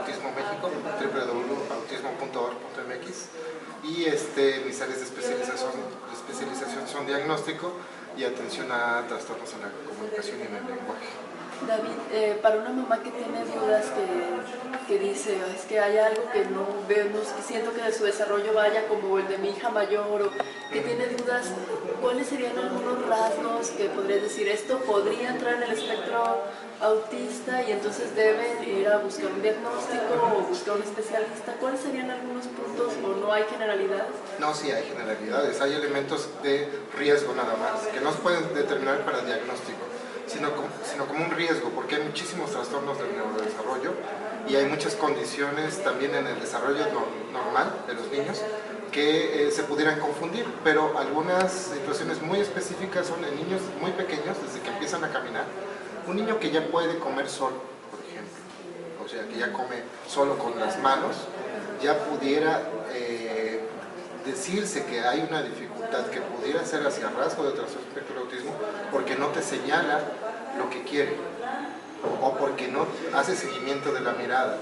Autismo México, www.autismo.org.mx, y mis áreas de especialización son diagnóstico y atención a trastornos en la comunicación y en el lenguaje. David, para una mamá que tiene dudas, que dice, es que hay algo que no veo, no, siento que su desarrollo vaya como el de mi hija mayor, o que tiene dudas, ¿cuáles serían algunos rasgos que podrías decir, esto podría entrar en el espectro autista y entonces deben ir a buscar un diagnóstico o buscar un especialista? ¿Cuáles serían algunos puntos o no hay generalidades? No, sí hay generalidades, hay elementos de riesgo nada más, que no se pueden determinar para el diagnóstico, sino como un riesgo, porque hay muchísimos trastornos del neurodesarrollo y hay muchas condiciones también en el desarrollo normal de los niños que se pudieran confundir, pero algunas situaciones muy específicas son en niños muy pequeños, desde que empiezan a caminar. Un niño que ya puede comer solo, por ejemplo, o sea, que ya come solo con las manos, ya pudiera decirse que hay una dificultad que pudiera ser hacia rasgo de trastorno espectro del autismo porque no te señala lo que quiere o porque no hace seguimiento de la mirada.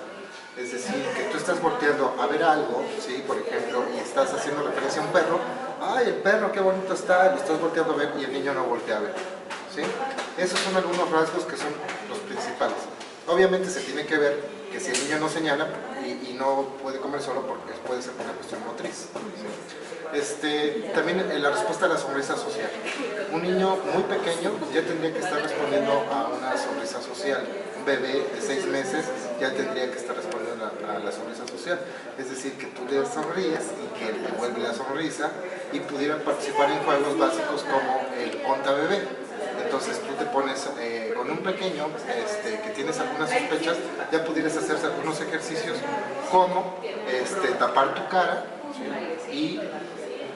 Es decir, que tú estás volteando a ver algo, ¿sí? Por ejemplo, y estás haciendo referencia a un perro. ¡Ay, el perro, qué bonito está! Lo estás volteando a ver y el niño no voltea a ver, ¿sí? Esos son algunos rasgos que son los principales. Obviamente se tiene que ver que si el niño no señala y no puede comer solo, porque puede ser una cuestión motriz, ¿sí? También la respuesta a la sonrisa social. Un niño muy pequeño ya tendría que estar respondiendo a una sonrisa social. Un bebé de 6 meses ya tendría que estar respondiendo a la sonrisa social. Es decir, que tú le sonríes y que él devuelve la sonrisa y pudieran participar en juegos básicos como el Onta Bebé. Entonces tú te pones con un pequeño que tienes algunas sospechas, ya pudieras hacerse algunos ejercicios como tapar tu cara, ¿sí? Y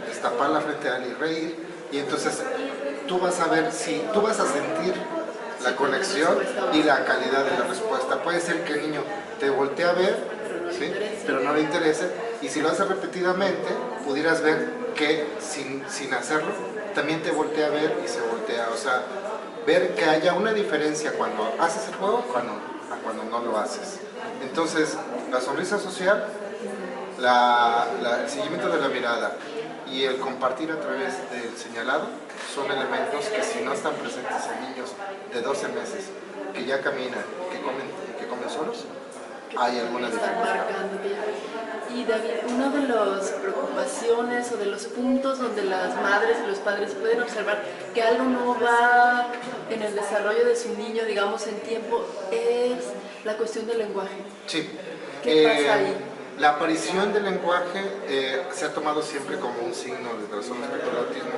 destapar la frente a él y reír, y entonces tú vas a ver si tú vas a sentir la conexión y la calidad de la respuesta. Puede ser que el niño te voltee a ver, ¿sí? Pero no le interese, y si lo hace repetidamente pudieras ver que sin hacerlo también te voltea a ver y se voltea, o sea, ver que haya una diferencia cuando haces el juego a cuando no lo haces. Entonces, la sonrisa social, el seguimiento de la mirada y el compartir a través del señalado son elementos que, si no están presentes en niños de 12 meses que ya caminan, que comen solos, hay alguna dificultad. Y David, una de las preocupaciones o de los puntos donde las madres y los padres pueden observar que algo no va en el desarrollo de su niño, digamos, en tiempo, es la cuestión del lenguaje. Sí. ¿Qué pasa ahí? La aparición del lenguaje se ha tomado siempre como un signo de trastorno espectro del autismo.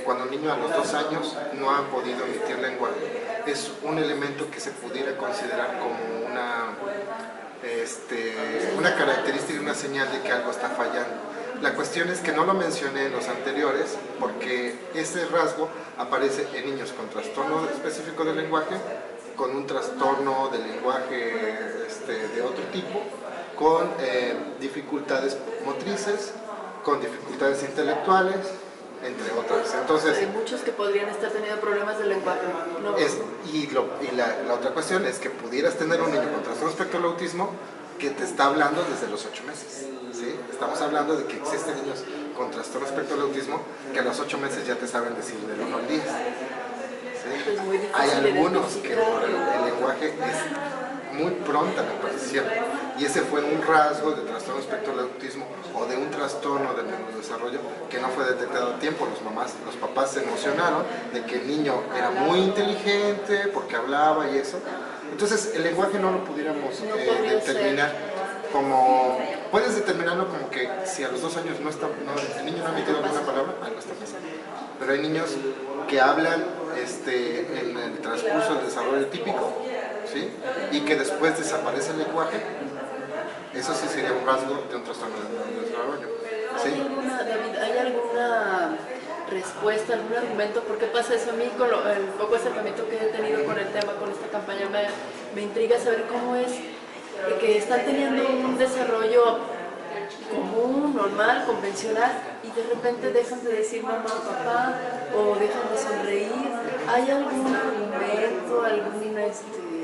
Cuando un niño a los 2 años no ha podido emitir lenguaje, es un elemento que se pudiera considerar como una característica y una señal de que algo está fallando. La cuestión es que no lo mencioné en los anteriores porque ese rasgo aparece en niños con trastorno específico del lenguaje, con un trastorno del lenguaje de otro tipo, con dificultades motrices, con dificultades intelectuales, entre otras. Entonces, hay muchos que podrían estar teniendo problemas de lenguaje, ¿no? La otra cuestión es que pudieras tener un niño con trastorno espectro del autismo que te está hablando desde los 8 meses, ¿sí? Estamos hablando de que existen niños con trastorno espectro del autismo que a los 8 meses ya te saben decir del 1 al 10. ¿Sí? Es muy difícil. Hay algunos que por el lenguaje es muy pronta la aparición, y ese fue un rasgo de trastorno espectro del autismo o de un trastorno del neurodesarrollo que no fue detectado a tiempo. Los papás se emocionaron de que el niño era muy inteligente porque hablaba y eso. Entonces el lenguaje no lo pudiéramos determinar como... Puedes determinarlo como que si a los 2 años el niño no ha emitido alguna palabra, algo está pasando. Pero hay niños que hablan en el transcurso del desarrollo típico, ¿sí? Y que después desaparece el lenguaje. Eso sí sería un rasgo de un trastorno del desarrollo, ¿sí? David, ¿hay alguna respuesta, algún argumento? ¿Por qué pasa eso? A mí, con el poco acercamiento que he tenido con el tema, con esta campaña, me intriga saber cómo es que están teniendo un desarrollo común, normal, convencional, y de repente dejan de decir mamá o papá, o dejan de sonreír. ¿Hay algún argumento, alguna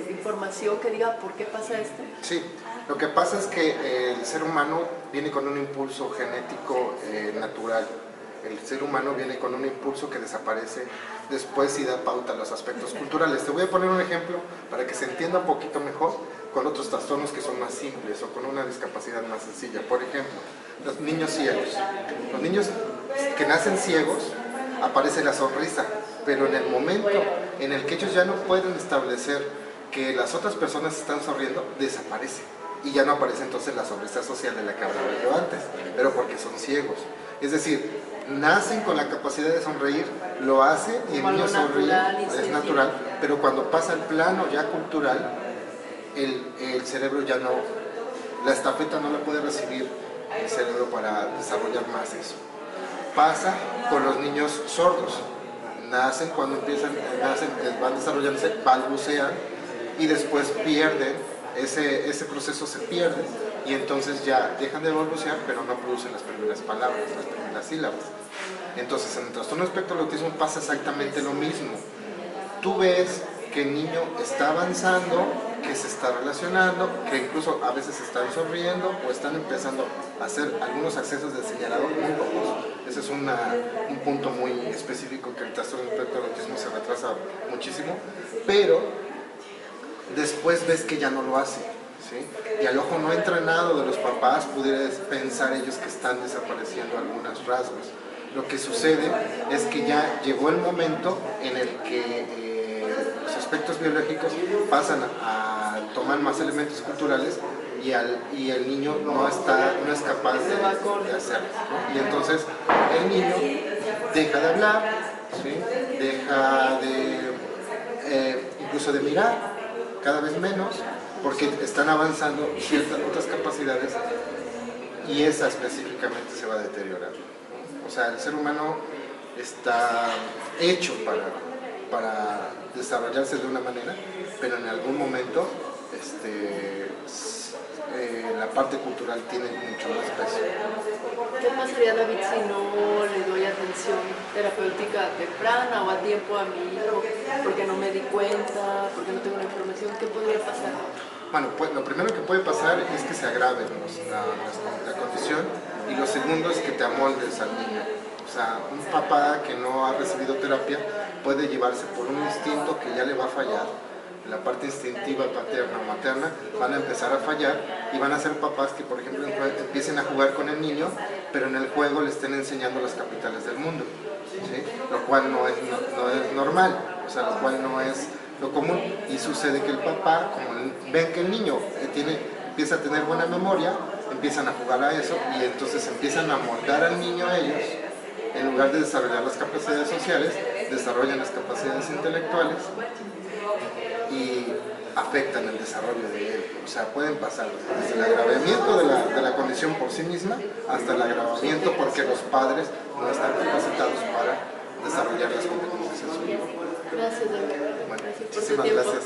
información que diga por qué pasa esto? Sí, Lo que pasa es que el ser humano viene con un impulso genético natural. El ser humano viene con un impulso que desaparece después y da pauta a los aspectos culturales. Te voy a poner un ejemplo para que se entienda un poquito mejor con otros trastornos que son más simples o con una discapacidad más sencilla. Por ejemplo, los niños ciegos. Los niños que nacen ciegos, aparece la sonrisa, pero en el momento en el que ellos ya no pueden establecer que las otras personas están sonriendo, desaparece. Y ya no aparece entonces la sonrisa social de la que hablaba yo antes, pero porque son ciegos. Es decir, nacen con la capacidad de sonreír, lo hacen y el niño sonríe, es natural, pero cuando pasa al plano ya cultural, el cerebro ya no, la estafeta no la puede recibir el cerebro para desarrollar más eso. Pasa con los niños sordos, nacen cuando empiezan, van desarrollándose, balbucean y después pierden, ese proceso se pierde y entonces ya dejan de balbucear, pero no producen las primeras palabras, las primeras sílabas. Entonces en el trastorno espectro del autismo pasa exactamente lo mismo. Tú ves que el niño está avanzando, que se está relacionando, que incluso a veces están sonriendo o están empezando a hacer algunos accesos de señalador muy pocos. Ese es un punto muy específico, que el trastorno espectro del autismo se retrasa muchísimo, pero después ves que ya no lo hace, ¿sí? Y al ojo no entrenado de los papás pudieras pensar ellos que están desapareciendo algunos rasgos. Lo que sucede es que ya llegó el momento en el que los aspectos biológicos pasan a tomar más elementos culturales y el niño no es capaz de hacerlo, ¿no? Y entonces el niño deja de hablar, ¿sí? Deja de incluso de mirar, cada vez menos, porque están avanzando ciertas otras capacidades y esa específicamente se va a deteriorar. O sea, el ser humano está hecho para desarrollarse de una manera, pero en algún momento la parte cultural tiene mucho más peso. ¿Qué pasaría, David, si no le doy atención terapéutica temprana o a tiempo a mi hijo? Porque no me di cuenta, porque no tengo la información. ¿Qué podría pasar? Bueno, pues lo primero que puede pasar es que se agrave la condición, y lo segundo es que te amoldes al niño. O sea, un papá que no ha recibido terapia puede llevarse por un instinto que ya le va a fallar. La parte instintiva paterna o materna van a empezar a fallar y van a ser papás que, por ejemplo, empiecen a jugar con el niño, pero en el juego le estén enseñando las capitales del mundo, ¿sí? Lo cual no es normal, o sea, lo cual no es lo común, y sucede que el papá, como ven que el niño empieza a tener buena memoria, empiezan a jugar a eso y entonces empiezan a moldar al niño a ellos. En lugar de desarrollar las capacidades sociales, desarrollan las capacidades intelectuales y afectan el desarrollo de él. O sea, pueden pasar desde el agravamiento de la condición por sí misma hasta el agravamiento porque los padres no están capacitados para desarrollar las competencias. Gracias, David. Bueno, Gracias por tu muchísimas tiempo. gracias.